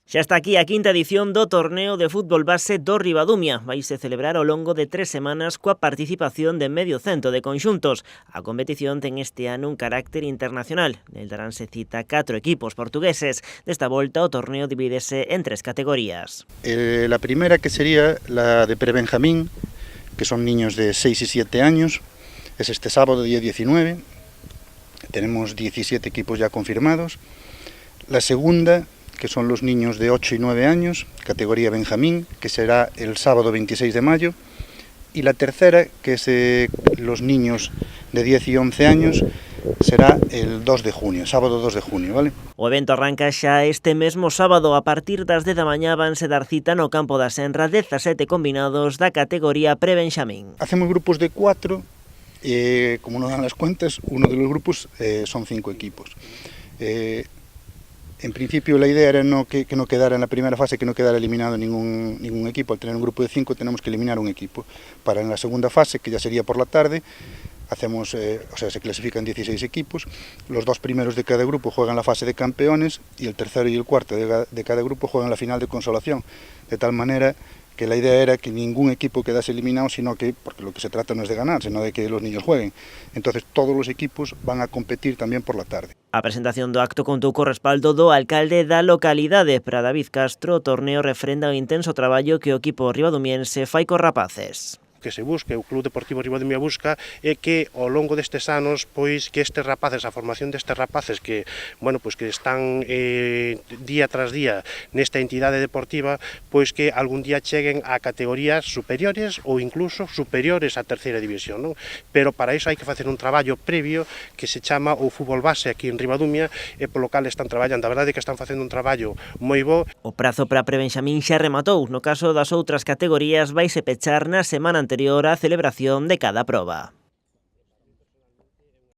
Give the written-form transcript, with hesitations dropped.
Xa está aquí a quinta edición do torneo de fútbol base do Ribadumia. Vaise celebrar ao longo de 3 semanas coa participación de medio cento de conxuntos. A competición ten este ano un carácter internacional. Nel daránse cita 4 equipos portugueses. Desta volta o torneo divídese en 3 categorías. La primera, que sería la de prebenjamín, que son niños de 6 y 7 años, es este sábado día 19. Tenemos 17 equipos ya confirmados. La segunda, que son los niños de 8 y 9 años, categoría Benjamín, que será el sábado 26 de mayo. Y la tercera, que es los niños de 10 y 11 años, será el 2 de junio, sábado 2 de junio, ¿vale? O evento arranca xa este mesmo sábado. A partir das 10 da mañá vanse dar cita no campo da Senra 17 combinados da categoría Prebenxamín. Hacemos grupos de 4, como no dan las cuentas, uno de los grupos son 5 equipos. En principio la idea era que no quedara en la primera fase, que no quedara eliminado ningún equipo. Al tener un grupo de 5 tenemos que eliminar un equipo. Para en la segunda fase, que ya sería por la tarde, se clasifican 16 equipos. Los 2 primeros de cada grupo juegan la fase de campeones y el tercero y el cuarto de cada grupo juegan la final de consolación. De tal manera que la idea era que ningún equipo quedase eliminado, porque lo que se trata no es de ganar, sino de que los niños jueguen. Entonces todos los equipos van a competir también por la tarde. A presentación do acto contou co respaldo do alcalde da localidade. Para David Castro, o torneo refrenda o intenso traballo que o equipo ribadumiense fai cos rapaces. Que se busca, o Club Deportivo Ribadumia busca, é que ao longo destes anos, pois que estes rapaces, a formación destes rapaces que, bueno, pois que están día tras día nesta entidade deportiva, pois que algún día cheguen a categorías superiores ou incluso superiores á terceira división, non? Pero para iso hai que facer un traballo previo que se chama o fútbol base aquí en Ribadumia, e polo cal están traballando. A verdade é que están facendo un traballo moi bo. O prazo para Prebenxamín xa rematou. No caso das outras categorías vaise pechar na semana anterior á celebración de cada proba.